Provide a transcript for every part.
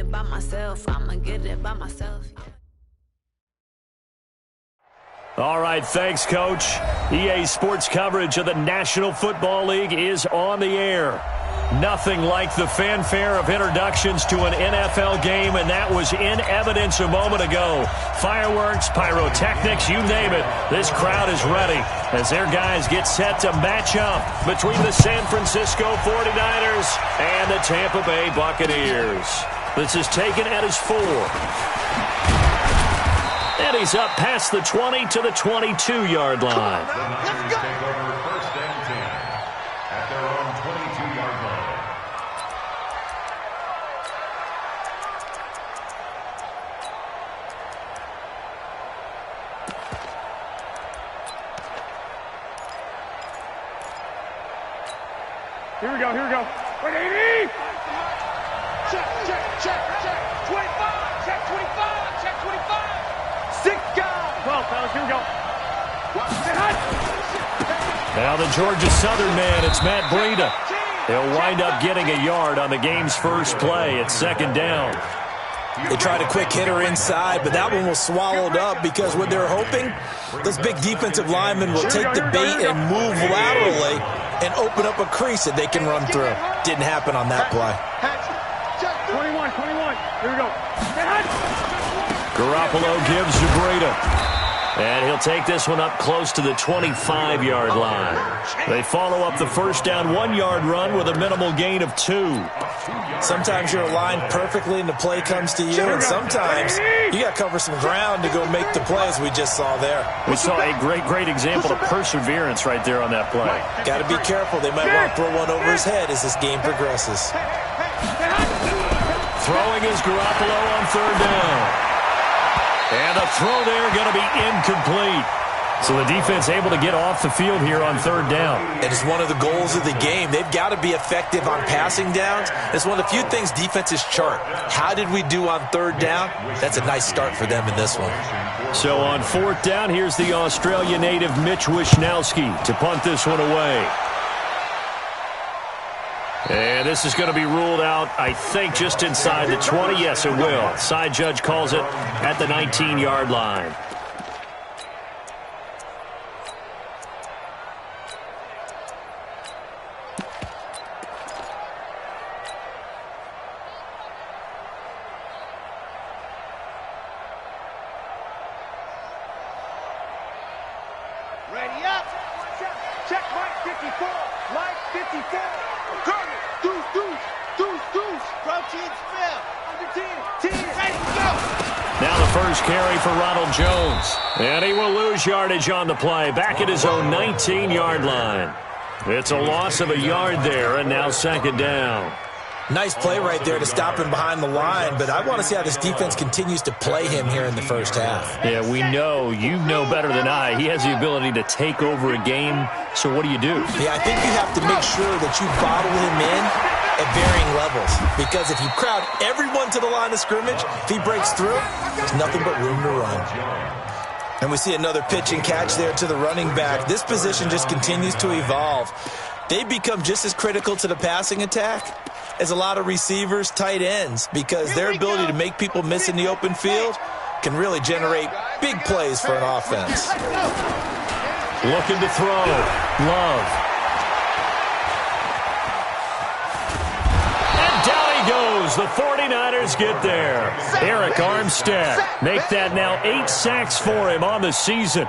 it by myself. I'ma get it by myself. All right, thanks, Coach. EA Sports coverage of the National Football League is on the air. Nothing like the fanfare of introductions to an NFL game, and that was in evidence a moment ago. Fireworks, pyrotechnics, you name it. This crowd is ready as their guys get set to match up between the San Francisco 49ers and the Tampa Bay Buccaneers. This is taken at his 4. And he's up past the 20 to the 22-yard line. Let's go. Take over first and 10 at their own 22-yard line. Here we go. Wait, 80! Check. 25, check 25, check 25. 6 guys. 12, fellas, here we go. Now the Georgia Southern man, it's Matt Breida. He'll wind up getting a yard on the game's first play. It's second down. They tried a quick hitter inside, but that one was swallowed up because what they're hoping, those big defensive linemen will take the bait and move laterally and open up a crease that they can run through. Didn't happen on that play. 21. Here we go. Garoppolo gives to Breida. And he'll take this one up close to the 25-yard line. They follow up the first down 1-yard run with a minimal gain of 2. Sometimes you're aligned perfectly and the play comes to you, and sometimes you got to cover some ground to go make the plays we just saw there. We saw a great example of perseverance right there on that play. Got to be careful. They might want to throw one over his head as this game progresses. Throwing is Garoppolo on third down. And the throw there going to be incomplete. So the defense able to get off the field here on third down. It is one of the goals of the game. They've got to be effective on passing downs. It's one of the few things defenses chart. How did we do on third down? That's a nice start for them in this one. So on fourth down, here's the Australia native Mitch Wishnowsky to punt this one away. And this is going to be ruled out, I think, just inside the 20. Yes, it will. Side judge calls it at the 19-yard line. Ready up. Check Mike 54. Mike 54. Deuce. Protein spill. Under 10. Ready to go. Now the first carry for Ronald Jones. And he will lose yardage on the play. Back at his own 19-yard line. It's a loss of a yard there, and now second down. Nice play right there to stop him behind the line, but I want to see how this defense continues to play him here in the first half. Yeah, we know. You know better than I. He has the ability to take over a game, so what do you do? Yeah, I think you have to make sure that you bottle him in at varying levels, because if you crowd everyone to the line of scrimmage, if he breaks through, there's nothing but room to run. And we see another pitch and catch there to the running back. This position just continues to evolve. They become just as critical to the passing attack as a lot of receivers, tight ends, because their ability to make people miss in the open field can really generate big plays for an offense. Looking to throw. Love. And down he goes. The 49ers get there. Eric Armstead make that now 8 sacks for him on the season.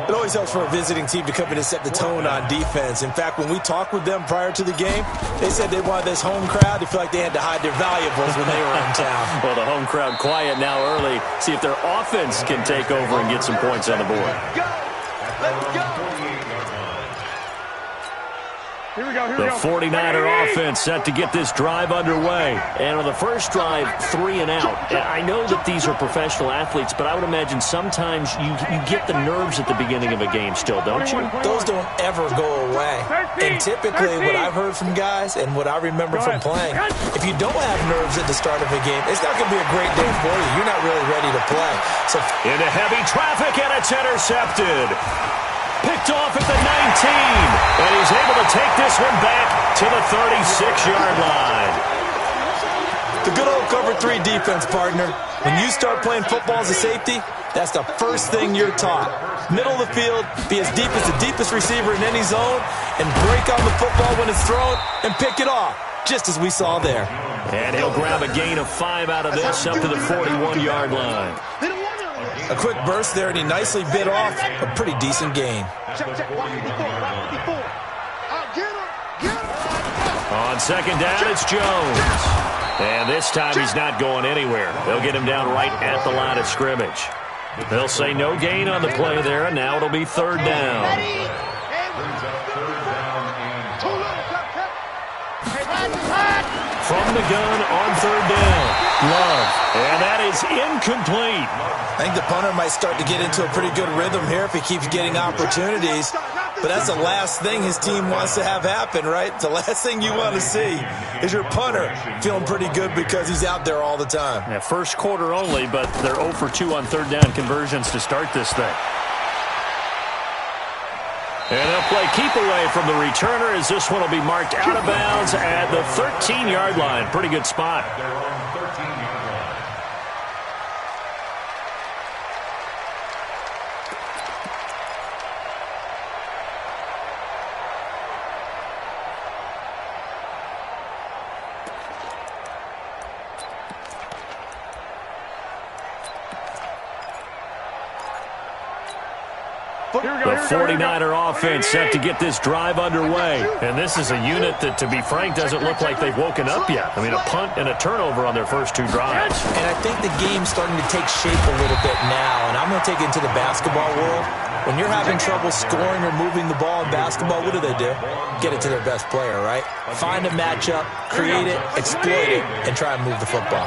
It always helps for a visiting team to come in and set the tone on defense. In fact, when we talked with them prior to the game, they said they wanted this home crowd to feel like they had to hide their valuables when they were in town. Well, the home crowd quiet now early. See if their offense can take over and get some points on the board. Let's go. Here we go. The 49er offense set to get this drive underway. And on the first drive, 3 and out. I know that these are professional athletes, but I would imagine sometimes you get the nerves at the beginning of a game still, don't you? Those don't ever go away. And typically what I've heard from guys and what I remember from playing, if you don't have nerves at the start of a game, it's not going to be a great day for you. You're not really ready to play. So into heavy traffic, and it's intercepted. Picked off at the 19, and he's able to take this one back to the 36-yard line. The good old cover 3 defense, partner. When you start playing football as a safety, that's the first thing you're taught. Middle of the field, be as deep as the deepest receiver in any zone, and break on the football when it's thrown and pick it off, just as we saw there. And he'll grab a gain of 5 out of this up to the 41-yard line. A quick burst there, and he nicely bit off a pretty decent gain. On second down, it's Jones. And this time he's not going anywhere. They'll get him down right at the line of scrimmage. They'll say no gain on the play there, and now it'll be third down. From the gun on third down, Love. And that is incomplete. I think the punter might start to get into a pretty good rhythm here if he keeps getting opportunities. But that's the last thing his team wants to have happen, right? The last thing you want to see is your punter feeling pretty good because he's out there all the time. Yeah, first quarter only, but they're 0 for 2 on third down conversions to start this thing. And they'll play keep away from the returner as this one will be marked out of bounds at the 13-yard line. Pretty good spot. The 49er offense set to get this drive underway. And this is a unit that, to be frank, doesn't look like they've woken up yet. I mean, a punt and a turnover on their first 2 drives. And I think the game's starting to take shape a little bit now. And I'm going to take it into the basketball world. When you're having trouble scoring or moving the ball in basketball, what do? Get it to their best player, right? Find a matchup, create it, exploit it, and try and move the football.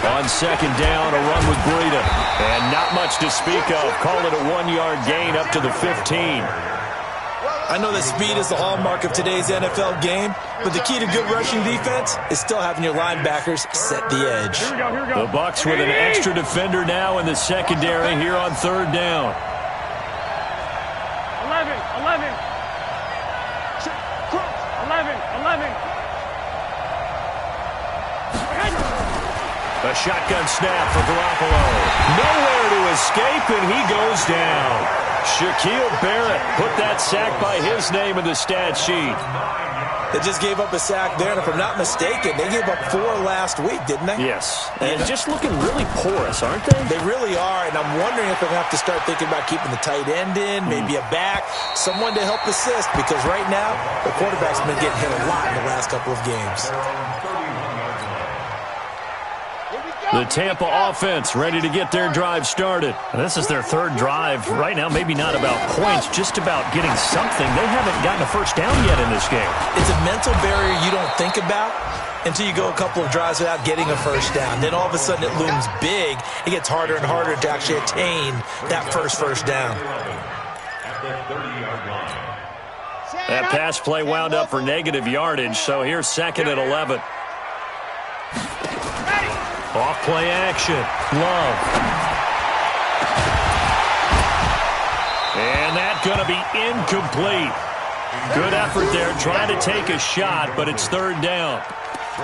On second down, a run with Breida. And not much to speak of. Call it a 1-yard gain up to the 15. I know that speed is the hallmark of today's NFL game, but the key to good rushing defense is still having your linebackers set the edge. The Bucs with an extra defender now in the secondary here on third down. 11. A shotgun snap for Garoppolo. Nowhere to escape, and he goes down. Shaquille Barrett put that sack by his name in the stat sheet. They just gave up a sack there, and if I'm not mistaken, they gave up 4 last week, didn't they? Yes. And just looking really porous, aren't they? They really are, and I'm wondering if they're going to have to start thinking about keeping the tight end in, maybe a back, someone to help assist, because right now, the quarterback's been getting hit a lot in the last couple of games. The Tampa offense ready to get their drive started. And this is their 3rd drive. Right now, maybe not about points, just about getting something. They haven't gotten a first down yet in this game. It's a mental barrier you don't think about until you go a couple of drives without getting a first down. Then all of a sudden it looms big. It gets harder and harder to actually attain that first down. That pass play wound up for negative yardage, so here's 2nd and 11. Off play action. Love. And that's going to be incomplete. Good effort there trying to take a shot, but it's 3rd down.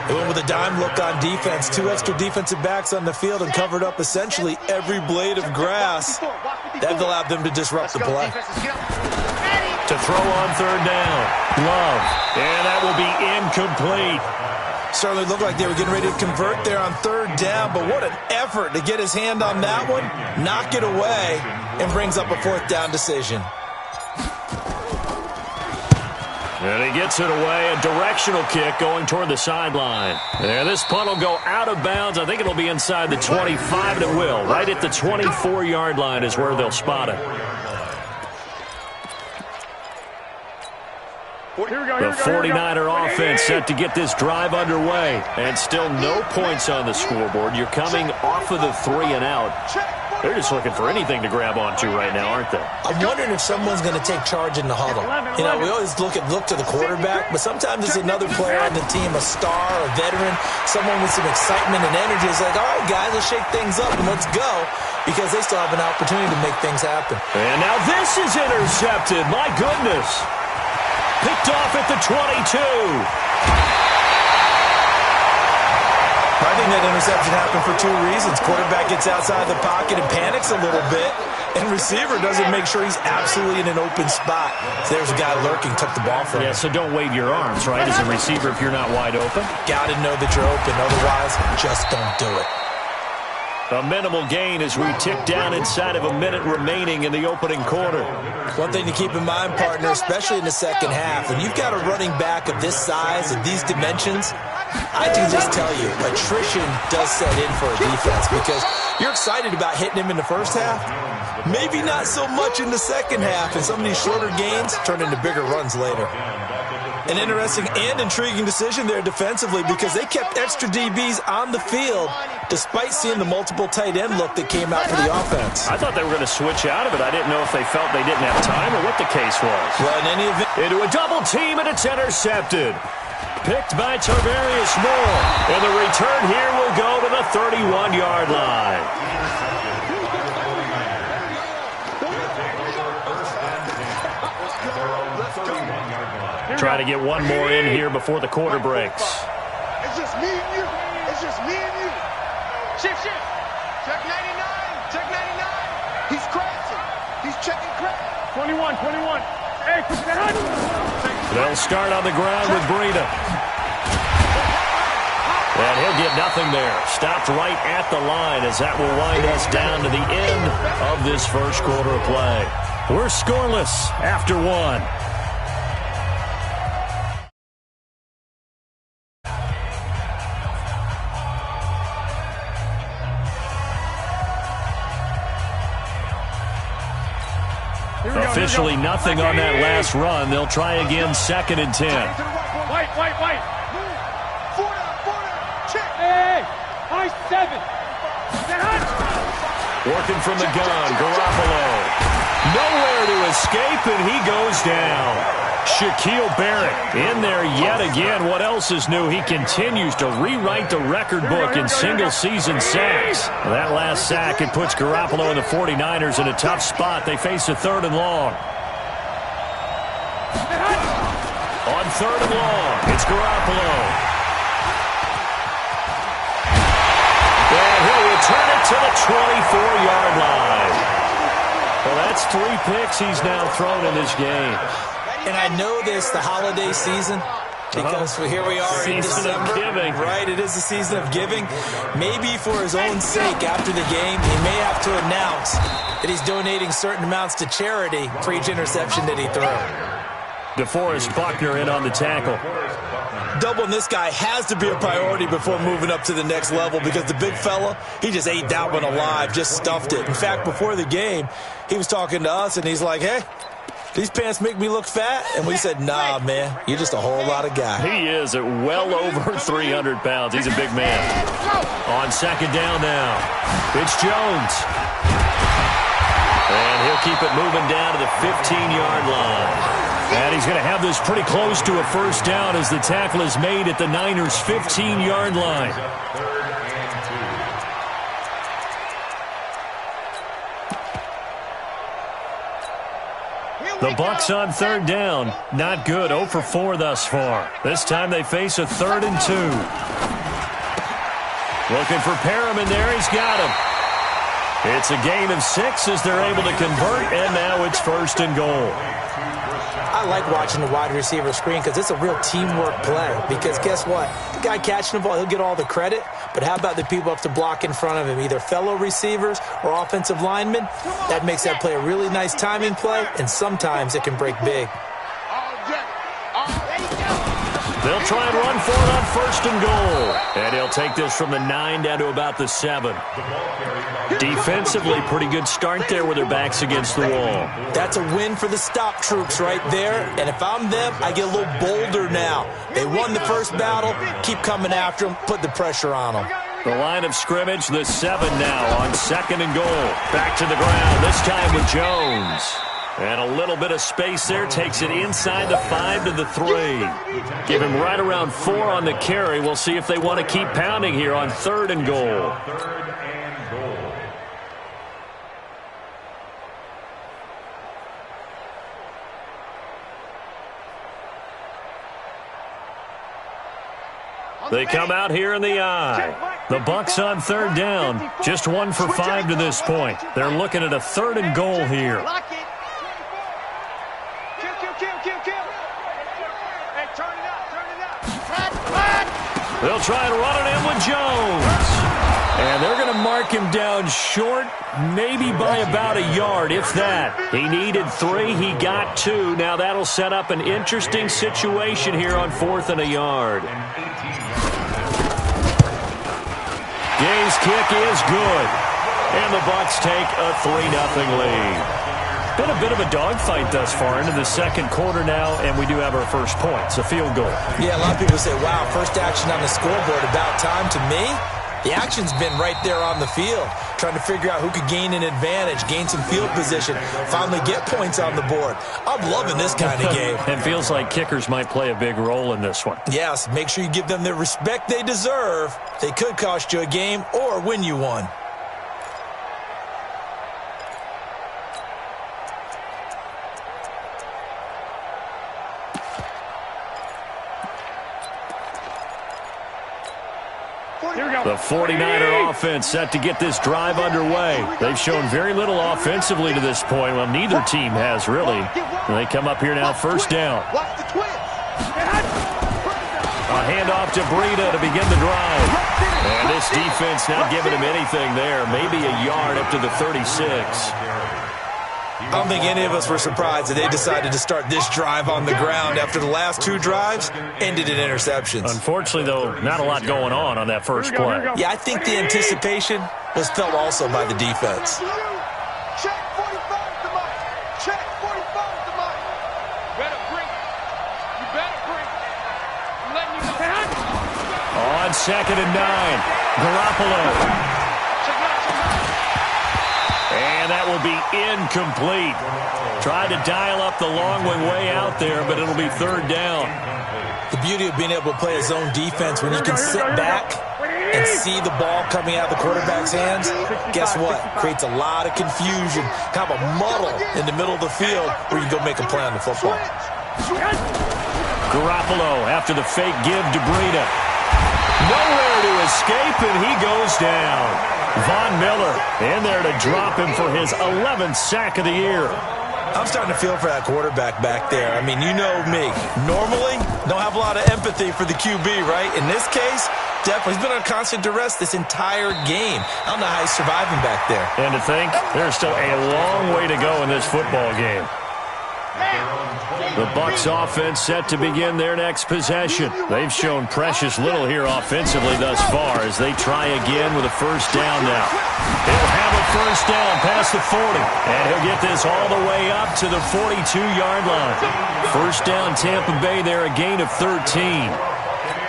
They went with a dime look on defense. 2 extra defensive backs on the field and covered up essentially every blade of grass. That allowed them to disrupt the play. To throw on 3rd down. Love. And that will be incomplete. Certainly looked like they were getting ready to convert there on 3rd down, but what an effort to get his hand on that one, knock it away, and brings up a 4th down decision. And he gets it away, a directional kick going toward the sideline. And this punt will go out of bounds. I think it'll be inside the 25, and it will. Right at the 24-yard line is where they'll spot it. The 49er offense set to get this drive underway. And still no points on the scoreboard. You're coming off of the 3 and out. They're just looking for anything to grab onto right now, aren't they? I'm wondering if someone's going to take charge in the huddle. You know, we always look to the quarterback, but sometimes it's another player on the team, a star, a veteran, someone with some excitement and energy. It's like, all right, guys, let's shake things up and let's go, because they still have an opportunity to make things happen. And now this is intercepted. My goodness. Picked off at the 22. I think that interception happened for two reasons. Quarterback gets outside the pocket and panics a little bit, and receiver doesn't make sure he's absolutely in an open spot. So there's a guy lurking, took the ball from him. Yeah, so don't wave your arms, right, as a receiver if you're not wide open. Got to know that you're open. Otherwise, just don't do it. A minimal gain as we tick down inside of a minute remaining in the opening quarter. One thing to keep in mind, partner, especially in the second half, when you've got a running back of this size and these dimensions, I can just tell you, attrition does set in for a defense, because you're excited about hitting him in the first half, maybe not so much in the second half, and some of these shorter gains turn into bigger runs later. An interesting and intriguing decision there defensively, because they kept extra DBs on the field despite seeing the multiple tight end look that came out for the offense. I thought they were going to switch out of it. I didn't know if they felt they didn't have time or what the case was. Well, in any event, into a double team, and it's intercepted. Picked by Tarvarius Moore. And the return here will go to the 31-yard line. Try to get one more in here before the quarter breaks. It's just me and you. It's just me and you. Shift. Check 99. Check 99. He's crashing. He's checking crash. 21. Hey, push that on. They'll start on the ground with Breida. And he'll get nothing there. Stopped right at the line, as that will wind us down to the end of this first quarter of play. We're scoreless after one. Officially nothing on that last run. They'll try again, 2nd and 10. White. Four down. Check. Hey. High 7. Working from the gun, Garoppolo. Nowhere to escape, and he goes down. Shaquille Barrett in there yet again. What else is new? He continues to rewrite the record book in single-season sacks. That last sack, it puts Garoppolo and the 49ers in a tough spot. They face a 3rd and long. On 3rd and long, it's Garoppolo. And he'll return it to the 24-yard line. Well, that's 3 picks he's now thrown in this game. and I know this, the holiday season, because here we are in December. Season of giving. Right, it is the season of giving. Maybe for his own sake, after the game, he may have to announce that he's donating certain amounts to charity for each interception that he threw. DeForest Buckner in on the tackle. Doubling this guy has to be a priority before moving up to the next level, because the big fella, he just ate that one alive, just stuffed it. In fact, before the game, he was talking to us, and he's like, hey, these pants make me look fat? And we said, nah, man, you're just a whole lot of guy. He is at well over 300 pounds. He's a big man. On second down now, it's Jones. And he'll keep it moving down to the 15-yard line. And he's going to have this pretty close to a first down as the tackle is made at the Niners' 15-yard line. The Bucs on third down. Not good. 0 for 4 thus far. This time they face a 3rd and 2. Looking for Perriman there. He's got him. It's a gain of 6 as they're able to convert, and now it's 1st and goal. I like watching the wide receiver screen because it's a real teamwork play. Because guess what? The guy catching the ball, he'll get all the credit. But how about the people up to block in front of him, either fellow receivers or offensive linemen? That makes that play a really nice timing play, and sometimes it can break big. They'll try and run for it on 1st and goal. And he'll take this from the 9 down to about the 7. Defensively, pretty good start there with their backs against the wall. That's a win for the stop troops right there. And if I'm them, I get a little bolder now. They won the first battle. Keep coming after them. Put the pressure on them. The line of scrimmage, the 7 now on 2nd and goal. Back to the ground, this time with Jones. And a little bit of space there, takes it inside the 5 to the 3. Give him right around 4 on the carry. We'll see if they want to keep pounding here on 3rd and goal. They come out here in the eye. The Bucs on 3rd down. Just 1 for 5 to this point. They're looking at a 3rd and goal here. They'll try to run it in with Jones. And they're going to mark him down short, maybe by about a yard, if that. He needed 3. He got 2. Now that'll set up an interesting situation here on 4th and a yard. Gay's kick is good. And the Bucs take a 3-0 lead. Been a bit of a dogfight thus far into the 2nd quarter now, and we do have our first point. It's a field goal. Yeah, a lot of people say, wow, first action on the scoreboard, about time. To me, the action's been right there on the field, trying to figure out who could gain an advantage, gain some field position, finally get points on the board. I'm loving this kind of game. It feels like kickers might play a big role in this one. Yes, make sure you give them the respect they deserve. They could cost you a game or win you one. The 49er offense set to get this drive underway. They've shown very little offensively to this point. Well, neither team has, really. And they come up here now, 1st down. A handoff to Breida to begin the drive. And this defense not giving him anything there. Maybe a yard up to the 36. I don't think any of us were surprised that they decided to start this drive on the ground after the last 2 drives ended in interceptions. Unfortunately, though, not a lot going on that first play. Yeah, I think the anticipation was felt also by the defense. Check 45 to Mike. Check 45 to Mike. Better bring it. You better bring it. I'm letting you know. On 2nd and 9, Garoppolo. And that will be incomplete. Tried to dial up the long way out there, but it'll be 3rd down. The beauty of being able to play a zone defense when you can sit back and see the ball coming out of the quarterback's hands, guess what? Creates a lot of confusion, kind of a muddle in the middle of the field where you go make a play on the football. Garoppolo after the fake give to Breida. Nowhere to escape, and he goes down. Von Miller in there to drop him for his 11th sack of the year. I'm starting to feel for that quarterback back there. I mean, you know me. Normally, don't have a lot of empathy for the QB, right? In this case, definitely. He's been on constant duress this entire game. I don't know how he's surviving back there. And to think, there's still a long way to go in this football game. The Bucs offense set to begin their next possession. They've shown precious little here offensively thus far as they try again with a 1st down now. He'll have a 1st down past the 40, and he'll get this all the way up to the 42-yard line. 1st down Tampa Bay there, a gain of 13.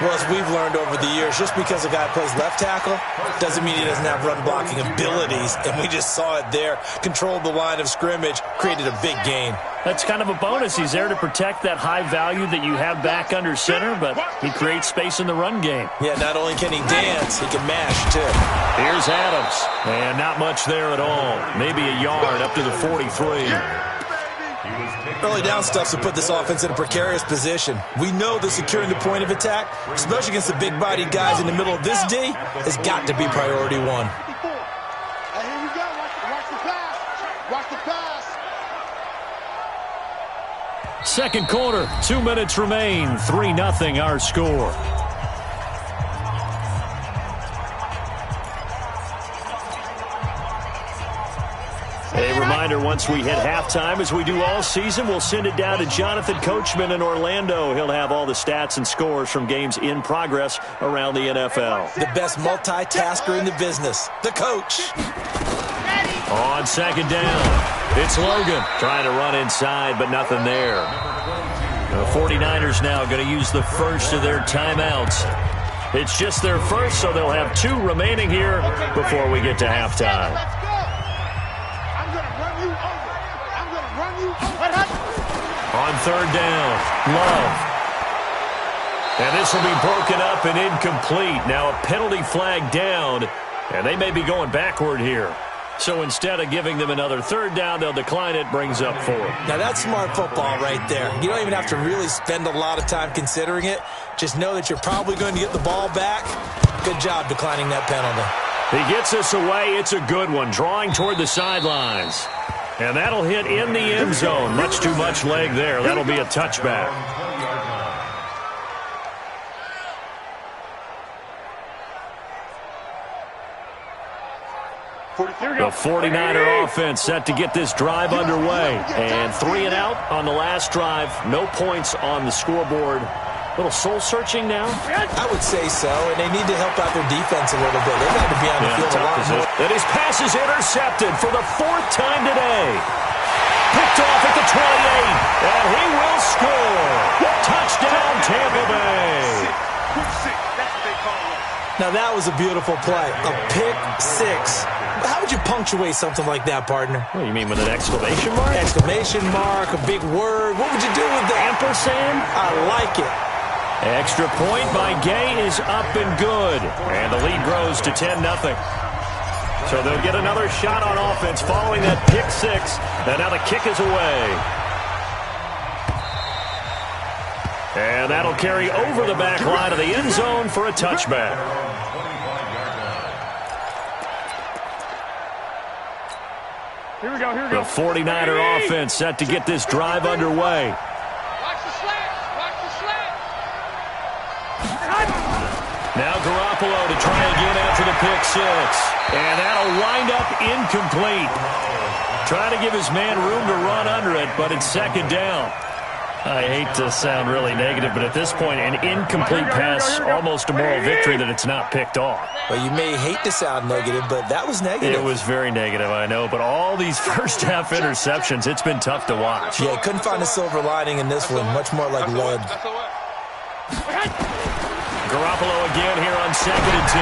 Well, as we've learned over the years, just because a guy plays left tackle doesn't mean he doesn't have run-blocking abilities, and we just saw it there. Controlled the line of scrimmage, created a big gain. That's kind of a bonus. He's there to protect that high value that you have back under center, but he creates space in the run game. Yeah, not only can he dance, he can mash, too. Here's Adams, and not much there at all. Maybe a yard up to the 43. Early down stuff to put this offense in a precarious position. We know that securing the point of attack, especially against the big-bodied guys in the middle of this D, has got to be priority 1. Here we go. Watch the pass. Watch the pass. 2nd quarter, 2 minutes remain. 3-0 our score. A reminder, once we hit halftime, as we do all season, we'll send it down to Jonathan Coachman in Orlando. He'll have all the stats and scores from games in progress around the NFL. The best multitasker in the business, the coach. On 2nd down, it's Logan trying to run inside, but nothing there. The 49ers now going to use the first of their timeouts. It's just their first, so they'll have 2 remaining here before we get to halftime. Let's go. I'm going to run you over. I'm going to run you over. On 3rd down, Love. And this will be broken up and incomplete. Now a penalty flag down, and they may be going backward here. So instead of giving them another 3rd down, they'll decline it, brings up 4. Now that's smart football right there. You don't even have to really spend a lot of time considering it. Just know that you're probably going to get the ball back. Good job declining that penalty. He gets us away. It's a good one, drawing toward the sidelines. And that'll hit in the end zone. Much too much leg there. That'll be a touchback. The 49er offense set to get this drive underway. And 3 and out on the last drive. No points on the scoreboard. A little soul-searching now? I would say so, and they need to help out their defense a little bit. They've got to be on the field a lot more. And his pass is intercepted for the 4th time today. Picked off at the 28, and he will score. Touchdown, Tampa Bay. Now that was a beautiful play. A pick 6. How would you punctuate something like that, partner? What, you mean with an exclamation mark? Exclamation mark, a big word. What would you do with that? Ampersand? I like it. Extra point by Gay is up and good. And the lead grows to 10-0. So they'll get another shot on offense following that pick 6. And now the kick is away. And that'll carry over the back line of the end zone for a touchback. Here we go. The 49er offense set to get this drive underway. Watch the slant. Watch the slant. Now Garoppolo to try again after the pick 6. And that'll wind up incomplete. Trying to give his man room to run under it, but it's 2nd down. I hate to sound really negative, but at this point, an incomplete pass, almost a moral victory that it's not picked off. Well, you may hate to sound negative, but that was negative. It was very negative, I know, but all these first-half interceptions, it's been tough to watch. Yeah, couldn't find a silver lining in this one, much more like lead. Garoppolo again here on 2nd and 10.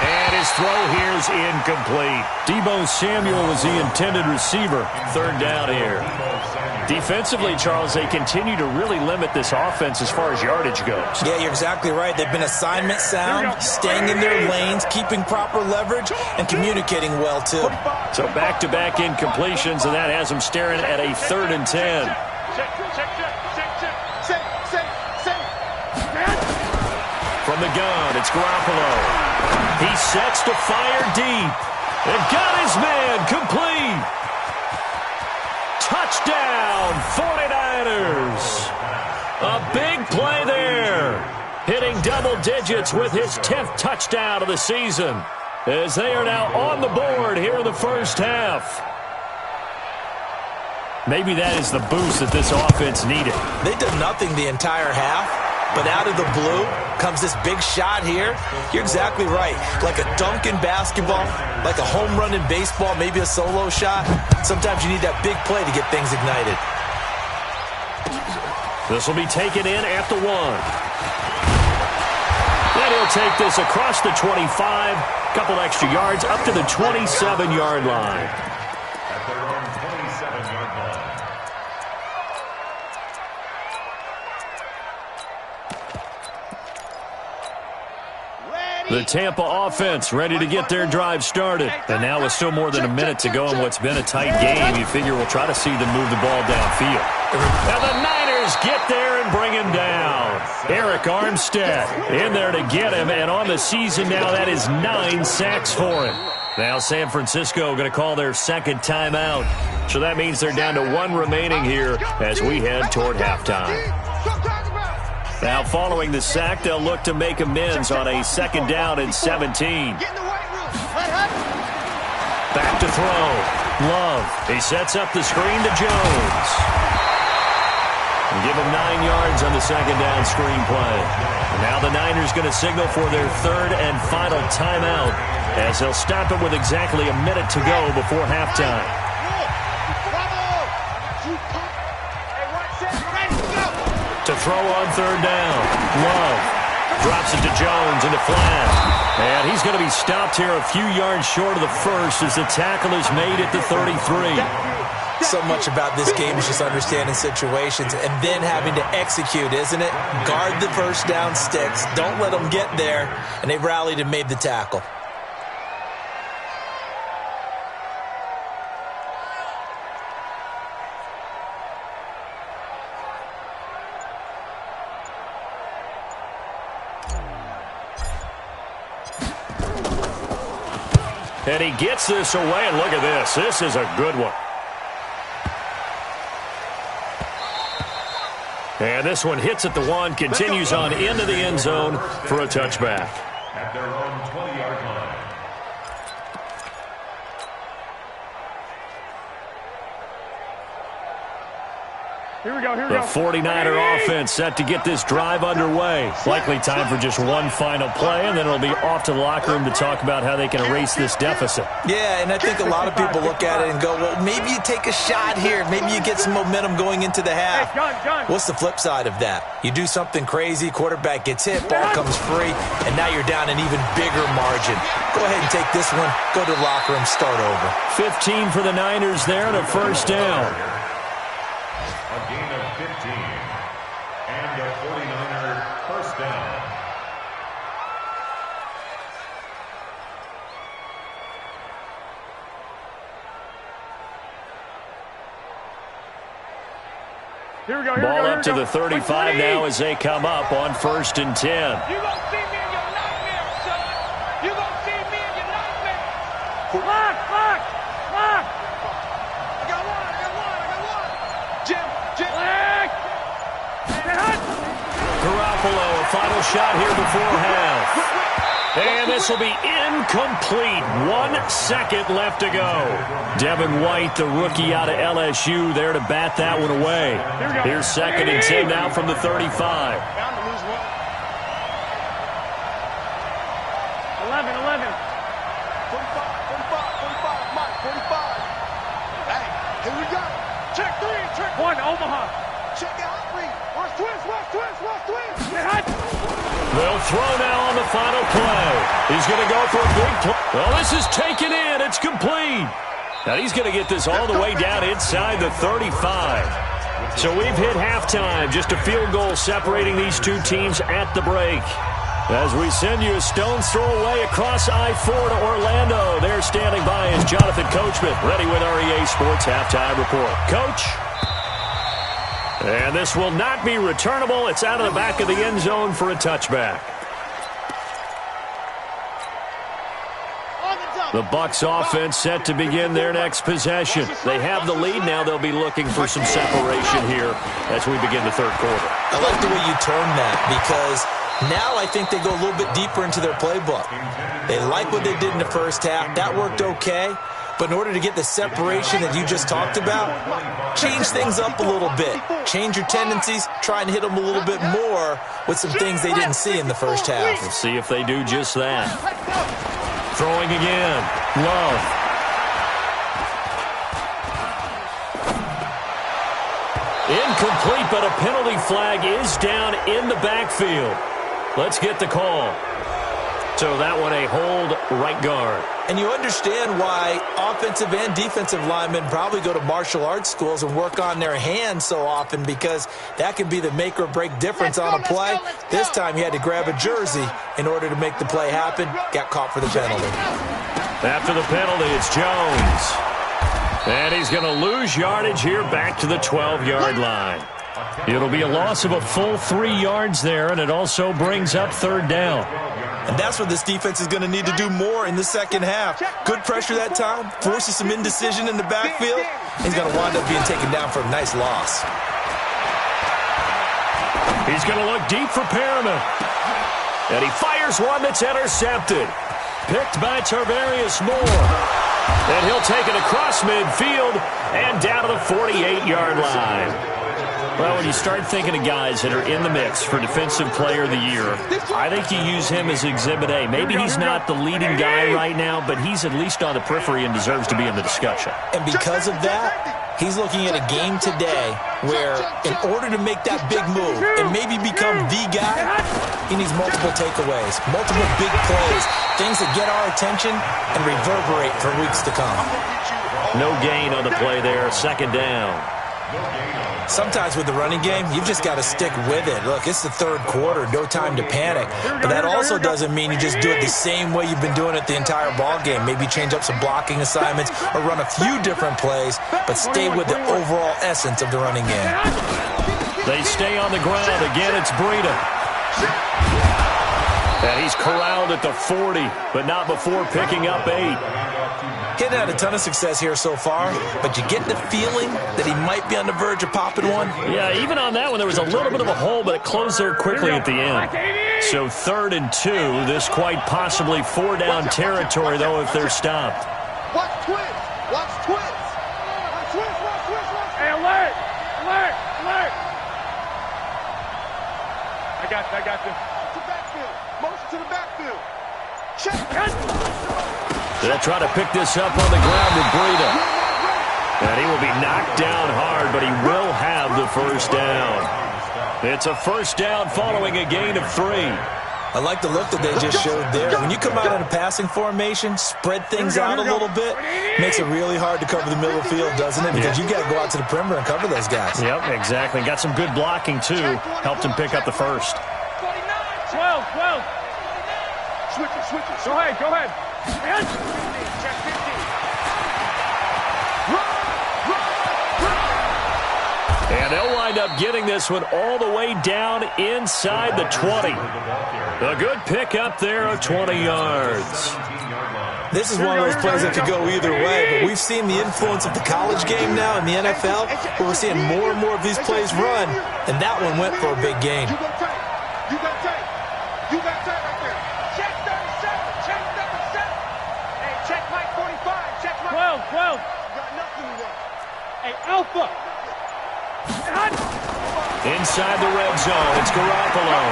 And his throw here is incomplete. Deebo Samuel was the intended receiver. 3rd down here. Defensively, Charles, they continue to really limit this offense as far as yardage goes. Yeah, you're exactly right. They've been assignment sound, staying in their lanes, keeping proper leverage, and communicating well, too. So back-to-back incompletions, and that has them staring at a 3rd and 10. From the gun, it's Garoppolo. He sets to fire deep. And got his man complete. Touchdown, 49ers. A big play there. Hitting double digits with his 10th touchdown of the season. As they are now on the board here in the first half. Maybe that is the boost that this offense needed. They did nothing the entire half, but out of the blue comes this big shot here. You're exactly right. Like a dunk in basketball, like a home run in baseball, maybe a solo shot. Sometimes you need that big play to get things ignited. This will be taken in at the 1. And he'll take this across the 25. Couple extra yards up to the 27-yard line. At their own 27-yard line. The Tampa offense ready to get their drive started. And now with still more than a minute to go in what's been a tight game, you figure we'll try to see them move the ball downfield. Now the Niners get there and bring him down. Eric Armstead in there to get him, and on the season now that is 9 sacks for him. Now San Francisco going to call their 2nd timeout. So that means they're down to 1 remaining here as we head toward halftime. Now following the sack, they'll look to make amends on a 2nd down and 17. Back to throw. Love. He sets up the screen to Jones. And give him 9 yards on the 2nd down screen play. And now the Niners going to signal for their 3rd and final timeout as they'll stop it with exactly a minute to go before halftime. To throw on 3rd down. Love. Drops it to Jones into flat. And he's going to be stopped here a few yards short of the first as the tackle is made at the 33. So much about this game is just understanding situations and then having to execute, isn't it? Guard the first down sticks. Don't let them get there. And they rallied and made the tackle. And he gets this away, and look at this. This is a good one. And this one hits at the 1, continues on into the end zone for a touchback. At their own 20-yard line. Here we go, here we The go. 49er offense set to get this drive underway. Likely time for just one final play, and then it'll be off to the locker room to talk about how they can erase this deficit. Yeah, and I think a lot of people look at it and go, well, maybe you take a shot here. Maybe you get some momentum going into the half. What's the flip side of that? You do something crazy, quarterback gets hit, ball comes free, and now you're down an even bigger margin. Go ahead and take this one, go to the locker room, start over. 15 for the Niners there and a first down. A gain of 15. And a 49er first down. Here we go, here we Ball go, up to the 35 now as they come up on 1st and 10. You gonna see me in your nightmare, son. You gonna see me in your nightmare. Lock. I got one. Jim. Garoppolo, a final shot here before half. And this will be incomplete. 1 second left to go. Devin White, the rookie out of LSU, there to bat that one away. Here's 2nd and 10 now from the 35. Bound to lose one. 11. 45, Mike, 45. Hey, here we go. Check 3, 1, Omaha. Check out 3. Where's twist? They'll throw now on the final play. He's going to go for a big play. Well, this is taken in. It's complete. Now he's going to get this all the way down inside the 35. So we've hit halftime. Just a field goal separating these two teams at the break. As we send you a stone's throw away across I-4 to Orlando. There standing by is Jonathan Coachman, ready with our EA Sports Halftime Report. Coach? And this will not be returnable. It's out of the back of the end zone for a touchback. The Bucs offense set to begin their next possession. They have the lead now. They'll be looking for some separation here as we begin the third quarter. I like the way you term that because now I think they go a little bit deeper into their playbook. They like what they did in the first half. That worked okay. But in order to get the separation that you just talked about, change things up a little bit. Change your tendencies. Try and hit them a little bit more with some things they didn't see in the first half. We'll see if they do just that. Throwing again. Love. Incomplete, but a penalty flag is down in the backfield. Let's get the call. So that one a hold right guard. And you understand why offensive and defensive linemen probably go to martial arts schools and work on their hands so often because that can be the make or break difference on a play. This time he had to grab a jersey in order to make the play happen. Got caught for the penalty. After the penalty, it's Jones. And he's going to lose yardage here back to the 12-yard line. It'll be a loss of a full 3 yards there, and it also brings up third down. And that's what this defense is going to need to do more in the second half. Good pressure that time, forces some indecision in the backfield. He's going to wind up being taken down for a nice loss. He's going to look deep for Perriman. And he fires one that's intercepted. Picked by Tarvarius Moore. And he'll take it across midfield and down to the 48-yard line. Well, when you start thinking of guys that are in the mix for Defensive Player of the Year, I think you use him as Exhibit A. Maybe he's not the leading guy right now, but he's at least on the periphery and deserves to be in the discussion. And because of that, He's looking at a game today where in order to make that big move and maybe become the guy, he needs multiple takeaways, multiple big plays, things that get our attention and reverberate for weeks to come. No gain on the play there, second down. Sometimes with the running game, you've just got to stick with it. Look, it's the third quarter, no time to panic. But that also doesn't mean you just do it the same way you've been doing it the entire ball game. Maybe change up some blocking assignments or run a few different plays, but stay with the overall essence of the running game. They stay on the ground. Again, it's Breida. And he's corralled at the 40, but not before picking up 8. He's had a ton of success here so far, but you get the feeling that he might be on the verge of popping one. Yeah, even on that one, there was a little bit of a hole, but it closed there quickly at the end. So 3rd and 2, this quite possibly 4-down territory, though, if they're stopped. Watch twist. Watch twist. Watch twist. Watch twist. Hey, alert. Alert. Alert. I got this. To backfield. Motion to the backfield. Check. They'll try to pick this up on the ground with Breida. And he will be knocked down hard, but he will have the first down. It's a first down following a gain of 3. I like the look that they just showed there. When you come out in a passing formation, spread things out a little bit, makes it really hard to cover the middle of the field, doesn't it? Because you got to go out to the perimeter and cover those guys. Yep, exactly. Got some good blocking, too. Helped him pick up the first. 12. Switch it. Go ahead. And they'll wind up getting this one all the way down inside the 20. A good pick up there of 20 yards. This is one of those plays that could go either way, but we've seen the influence of the college game now in the NFL, where we're seeing more and more of these plays run, and that one went for a big gain. You got tape right there. Check 37. Check 37. Hey, check Mike 45. Check Mike 12. Got nothing to run. Hey, Alpha. Inside the red zone, it's Garoppolo.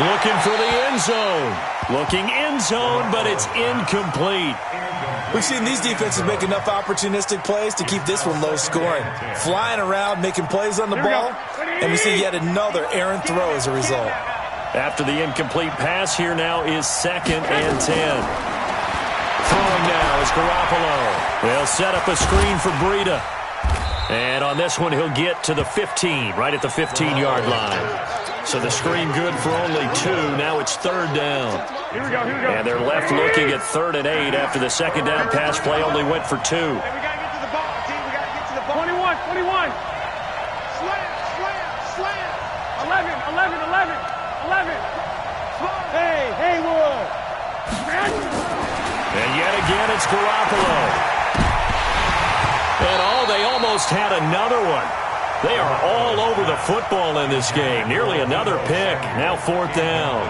Looking for the end zone. Looking end zone, but it's incomplete. We've seen these defenses make enough opportunistic plays to keep this one low scoring. Flying around, making plays on the ball, and we see yet another errant throw as a result. After the incomplete pass, here now is 2nd and 10. Throwing now is Garoppolo. They'll set up a screen for Breida. And on this one, he'll get to the 15, right at the 15-yard line. So the screen good for only 2. Now it's 3rd down. Here we go. And they're left looking at 3rd and 8 after the second down pass play only went for 2. Hey, we got to get to the ball, team. We got to get to the ball. 21. Slam. 11. Hey, Haywood. And yet again, it's Garoppolo. And they almost had another one. They are all over the football in this game. Nearly another pick. Now 4th down.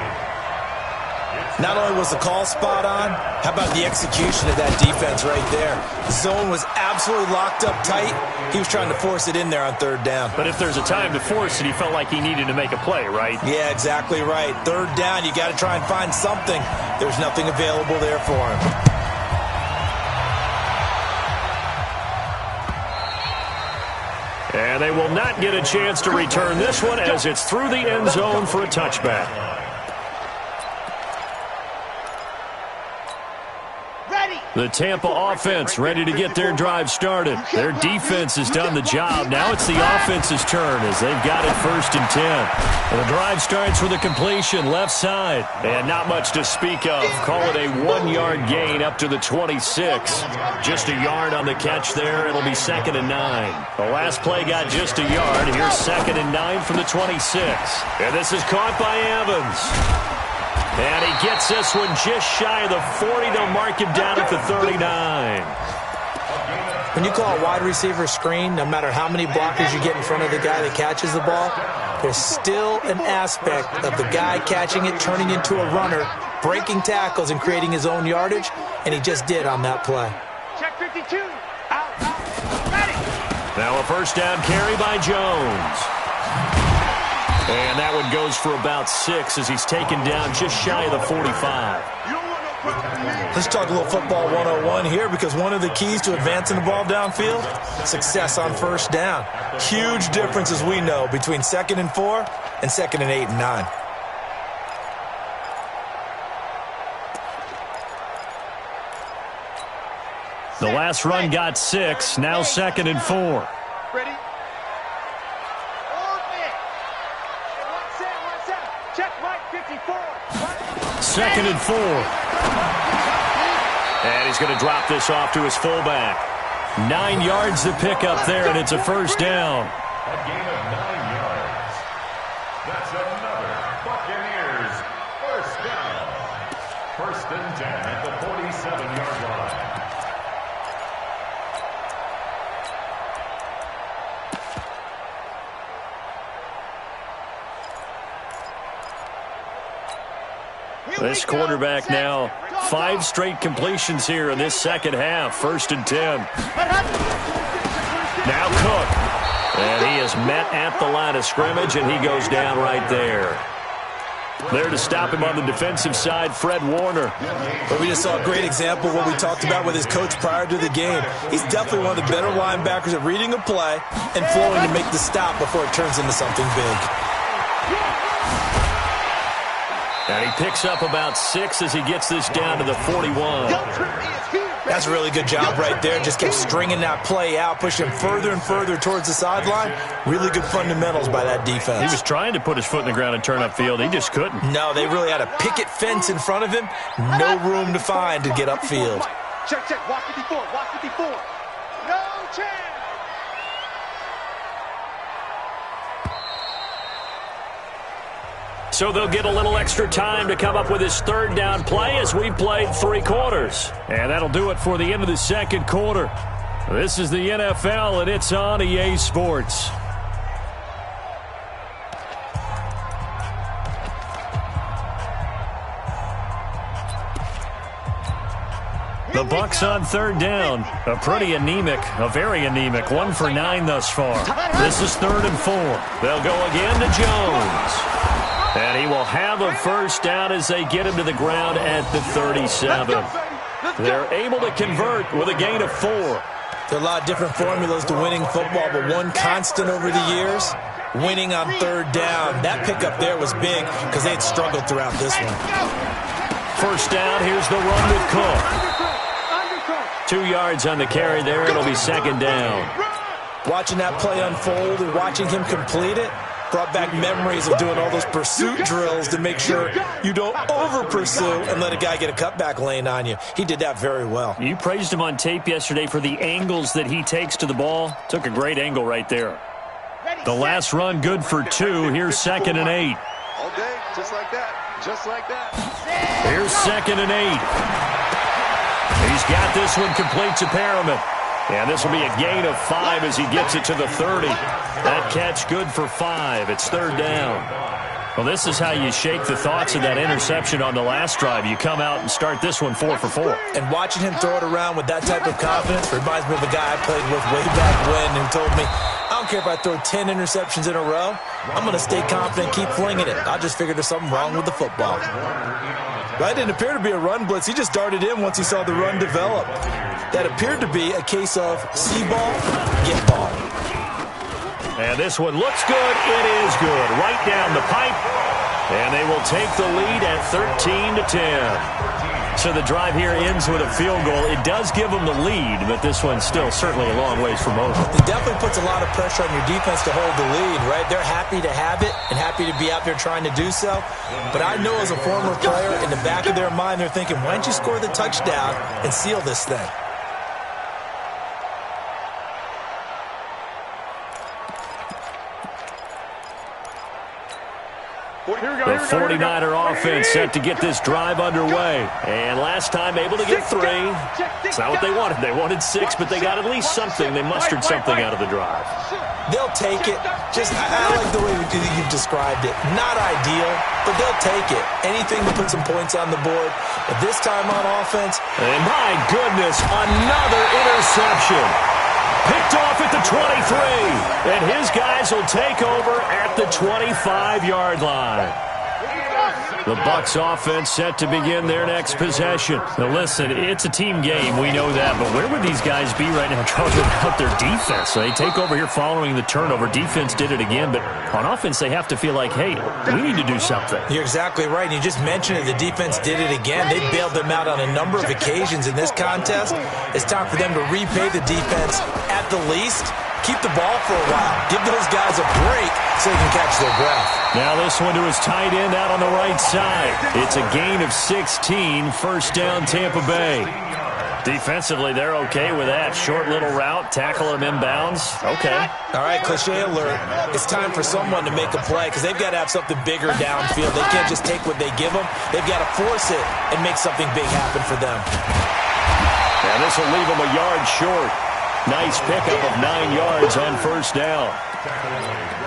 Not only was the call spot on, how about the execution of that defense right there? The zone was absolutely locked up tight. He was trying to force it in there on 3rd down. But if there's a time to force it, he felt like he needed to make a play, right? Yeah, exactly right. 3rd down, you got to try and find something. There's nothing available there for him. And they will not get a chance to return this one as it's through the end zone for a touchback. The Tampa offense ready to get their drive started. Their defense has done the job. Now it's the offense's turn as they've got it 1st and 10. And the drive starts with a completion left side. And not much to speak of. Call it a 1-yard gain up to the 26. Just a yard on the catch there. It'll be 2nd and 9. The last play got just a yard. Here's 2nd and 9 from the 26. And this is caught by Evans. And he gets this one just shy of the 40. They'll mark him down at the 39. When you call a wide receiver screen, no matter how many blockers you get in front of the guy that catches the ball, there's still an aspect of the guy catching it, turning into a runner, breaking tackles and creating his own yardage, and he just did on that play. Check 52. Out. Ready. Now a first down carry by Jones. And that one goes for about 6 as he's taken down just shy of the 45. You don't want no Let's talk a little football 101 here, because one of the keys to advancing the ball downfield, success on first down. Huge difference, as we know, between 2nd and 4 and 2nd and 8 and 9. The last run got 6, now 2nd and 4. Ready? Check right, 54. 2nd and 4. And he's going to drop this off to his fullback. 9 yards to pick up there, and it's a first down. A gain of 9 yards. That's another Buccaneers first down. 1st and 10 at the 47-yard line. This quarterback now, 5 straight completions here in this second half. 1st and 10. Now Cook. And he is met at the line of scrimmage, and he goes down right there. There to stop him on the defensive side, Fred Warner. But we just saw a great example of what we talked about with his coach prior to the game. He's definitely one of the better linebackers at reading a play and flowing to make the stop before it turns into something big. And he picks up about 6 as he gets this down to the 41. That's a really good job right there. Just kept stringing that play out, pushing him further and further towards the sideline. Really good fundamentals by that defense. He was trying to put his foot in the ground and turn upfield. He just couldn't. No, they really had a picket fence in front of him. No room to find to get upfield. Check, check. Watch 54. Watch 54. No chance. So they'll get a little extra time to come up with his 3rd down play as we've played 3 quarters. And that'll do it for the end of the 2nd quarter. This is the NFL, and it's on EA Sports. The Bucs on 3rd down. A pretty anemic, a very anemic 1 for 9 thus far. This is 3rd and 4. They'll go again to Jones. And he will have a first down as they get him to the ground at the 37. They're able to convert with a gain of 4. There are a lot of different formulas to winning football, but one constant over the years, winning on 3rd down. That pickup there was big because they had struggled throughout this one. First down, here's the run with Cook. 2 yards on the carry there. It'll be 2nd down. Watching that play unfold and watching him complete it brought back memories of doing all those pursuit drills to make sure you don't over-pursue and let a guy get a cutback lane on you. He did that very well. You praised him on tape yesterday for the angles that he takes to the ball. Took a great angle right there. The last run good for 2. Here's 2nd and 8. All day, just like that. Just like that. Here's 2nd and 8. He's got this one complete to Perriman. And this will be a gain of 5 as he gets it to the 30. That catch good for 5. It's 3rd down. Well, this is how you shake the thoughts of that interception on the last drive. You come out and start this one 4 for 4. And watching him throw it around with that type of confidence reminds me of a guy I played with way back when who told me, I don't care if I throw 10 interceptions in a row. I'm going to stay confident, keep flinging it. I just figured there's something wrong with the football. That didn't appear to be a run blitz. He just darted in once he saw the run develop. That appeared to be a case of see ball, get ball. And this one looks good. It is good. Right down the pipe. And they will take the lead at 13-10. So the drive here ends with a field goal. It does give them the lead, but this one's still certainly a long ways from over. It definitely puts a lot of pressure on your defense to hold the lead, right? They're happy to have it and happy to be out there trying to do so. But I know as a former player, in the back of their mind, they're thinking, why don't you score the touchdown and seal this thing? The 49er offense set to get this drive underway. And last time able to get 3. It's not what they wanted. They wanted 6, but they got at least something. They mustered something out of the drive. They'll take it. I like the way you've described it. Not ideal, but they'll take it. Anything to put some points on the board. But this time on offense. And my goodness, another interception. Picked off at the 23, and his guys will take over at the 25-yard line. The Bucs offense set to begin their next possession. Now listen, it's a team game, we know that, but where would these guys be right now talking about their defense? So they take over here following the turnover. Defense did it again, but on offense they have to feel like, hey, we need to do something. You're exactly right. You just mentioned it. The defense did it again. They bailed them out on a number of occasions in this contest. It's time for them to repay the defense at the least. Keep the ball for a while. Give those guys a break so they can catch their breath. Now this one to his tight end out on the right side. It's a gain of 16, first down Tampa Bay. Defensively, they're okay with that. Short little route, tackle him inbounds. Okay. All right, cliche alert. It's time for someone to make a play because they've got to have something bigger downfield. They can't just take what they give them. They've got to force it and make something big happen for them. And this will leave them a yard short. Nice pickup of 9 yards on first down.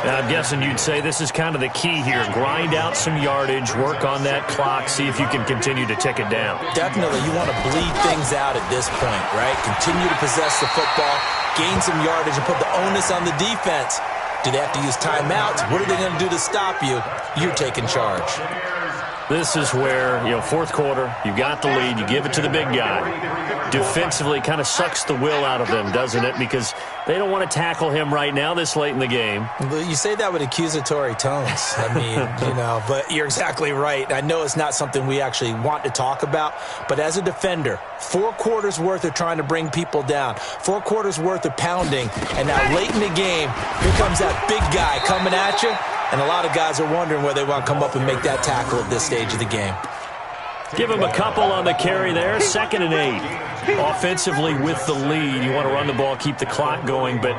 Now, I'm guessing you'd say this is kind of the key here. Grind out some yardage, work on that clock, see if you can continue to tick it down. Definitely. You want to bleed things out at this point, right? Continue to possess the football, gain some yardage, and put the onus on the defense. Do they have to use timeouts? What are they going to do to stop you? You're taking charge. This is where, fourth quarter, you got the lead, you give it to the big guy. Defensively, kind of sucks the will out of them, doesn't it? Because they don't want to tackle him right now this late in the game. You say that with accusatory tones. I mean, but you're exactly right. I know it's not something we actually want to talk about, but as a defender, 4 quarters worth of trying to bring people down, 4 quarters worth of pounding, and now late in the game, here comes that big guy coming at you. And a lot of guys are wondering where they want to come up and make that tackle at this stage of the game. Give him a couple on the carry there. 2nd and 8. Offensively with the lead, you want to run the ball, keep the clock going, but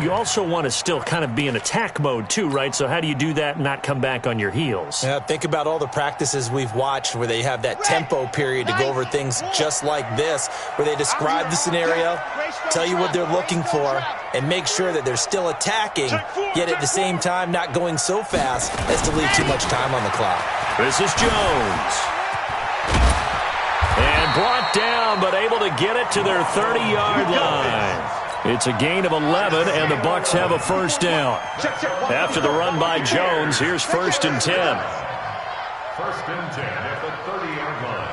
you also want to still kind of be in attack mode too, right? So how do you do that and not come back on your heels? Yeah, think about all the practices we've watched where they have that tempo period to go over things just like this, where they describe the scenario, tell you what they're looking for, and make sure that they're still attacking, yet at the same time not going so fast as to leave too much time on the clock. This is Jones. And brought down, but able to get it to their 30-yard line. It's a gain of 11, and the Bucs have a first down. After the run by Jones, here's 1st and 10. 1st and 10 at the 30-yard line.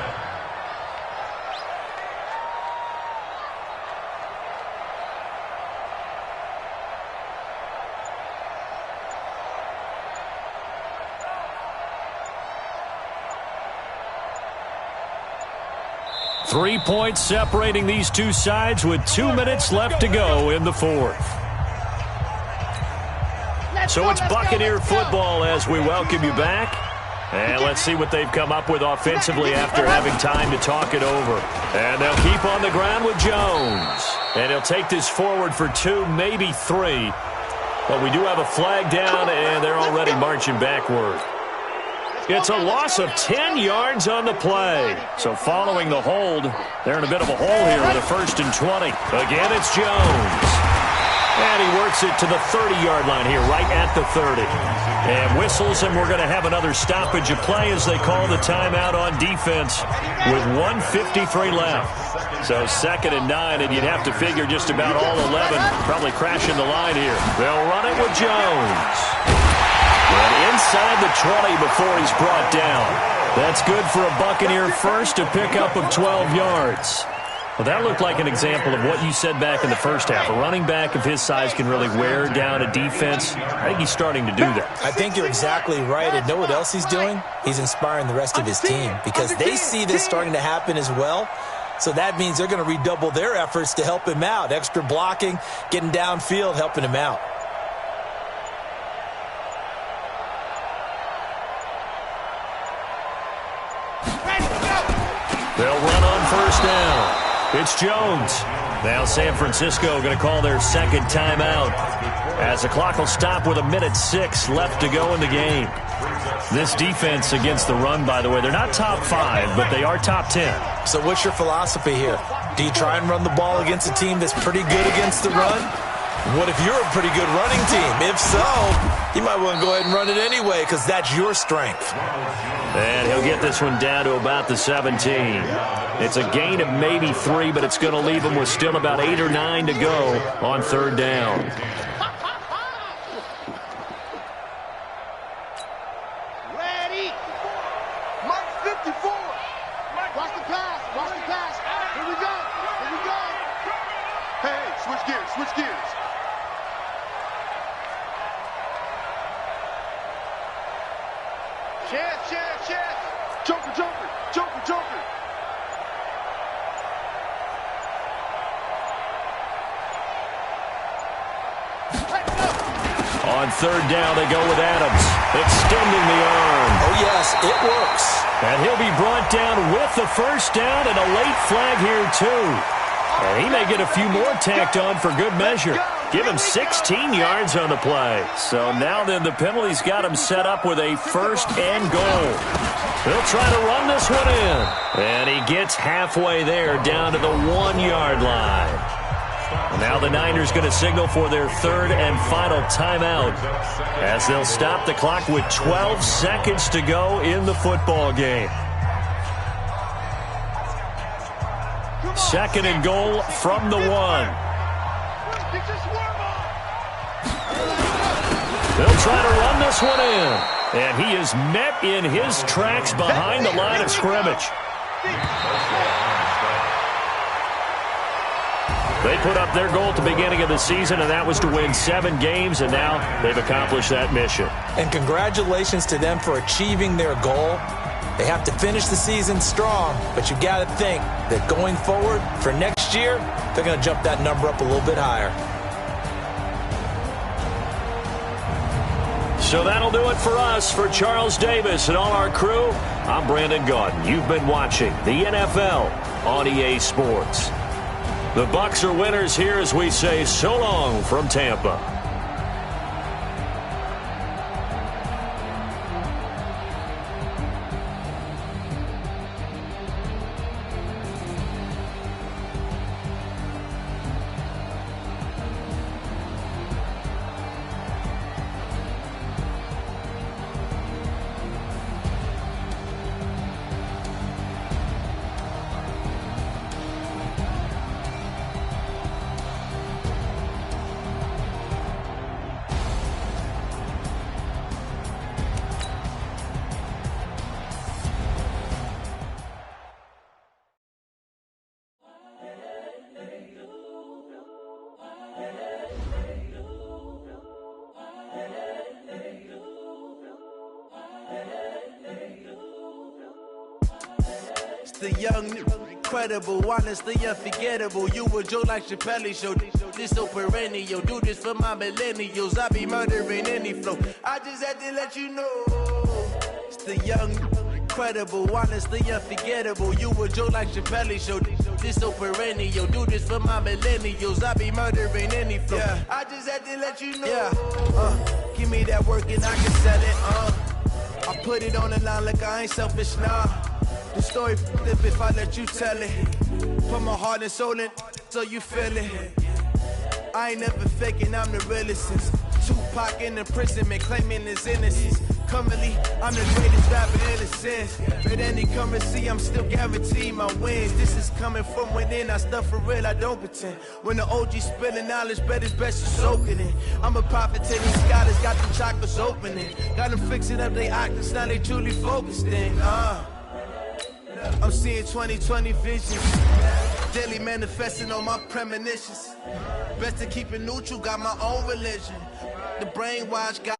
Three points separating these two sides with 2 minutes left to go in the fourth. So it's Buccaneer football as we welcome you back. And let's see what they've come up with offensively after having time to talk it over. And they'll keep on the ground with Jones. And he'll take this forward for 2, maybe 3. But we do have a flag down, and they're already marching backward. It's a loss of 10 yards on the play. So following the hold, they're in a bit of a hole here with a 1st and 20. Again, it's Jones. And he works it to the 30-yard line here, right at the 30. And whistles, and we're going to have another stoppage of play as they call the timeout on defense with 1:53 left. So 2nd and 9, and you'd have to figure just about all 11 probably crashing the line here. They'll run it with Jones. And inside the 20 before he's brought down. That's good for a Buccaneer first, a pickup of 12 yards. Well, that looked like an example of what you said back in the first half. A running back of his size can really wear down a defense. I think he's starting to do that. I think you're exactly right. And know what else he's doing? He's inspiring the rest of his team because they see this starting to happen as well. So that means they're going to redouble their efforts to help him out. Extra blocking, getting downfield, helping him out. They'll run on first down. It's Jones. Now San Francisco going to call their 2nd timeout as the clock will stop with 1:06 left to go in the game. This defense against the run, by the way, they're not top 5, but they are top 10. So what's your philosophy here? Do you try and run the ball against a team that's pretty good against the run? What if you're a pretty good running team? If so, you might want to go ahead and run it anyway because that's your strength. And he'll get this one down to about the 17. It's a gain of maybe 3, but it's going to leave him with still about 8 or 9 to go on 3rd down. Ready. Chance. Joker. On third down, they go with Adams, extending the arm. Oh, yes, it works. And he'll be brought down with the first down and a late flag here, too. And he may get a few more tacked on for good measure. Give him 16 yards on the play. So now then the penalty's got him set up with a first and goal. He'll try to run this one in. And he gets halfway there down to the 1-yard line. And now the Niners going to signal for their third and final timeout as they'll stop the clock with 12 seconds to go in the football game. Second and goal from the 1. They'll try to run this one in. And he is met in his tracks behind the line of scrimmage. They put up their goal at the beginning of the season, and that was to win 7 games, and now they've accomplished that mission. And congratulations to them for achieving their goal. They have to finish the season strong, but you got to think that going forward for next year, they're going to jump that number up a little bit higher. So that'll do it for us. For Charles Davis and all our crew, I'm Brandon Gaudin. You've been watching the NFL on EA Sports. The Bucs are winners here as we say so long from Tampa. The young, incredible, honestly unforgettable. You a joke like Chappelle Show. This so perennial. Do this for my millennials. I be murdering any flow. I just had to let you know. It's the young, incredible, honestly unforgettable. You a joke like Chappelle Show. This so perennial. Do this for my millennials. I be murdering any flow. Yeah. I just had to let you know. Yeah. Give me that work and I can sell it. I put it on the line like I ain't selfish now. The story flip if I let you tell it. Put my heart and soul in so you feel it. I ain't never faking, I'm the realest since Tupac in imprisonment, claiming his innocence. Currently, I'm the greatest rapper in a sense. But any currency, I'm still guaranteed my wins. This is coming from within, I stuff for real, I don't pretend. When the OG spilling knowledge, bet it's best you soak it in. I'm a prophet to these scholars, got them chakras opening. Got them fixing up they octaves, now they truly focused in. I'm seeing 2020 visions, daily manifesting on my premonitions. Best to keep it neutral, got my own religion. The brainwash got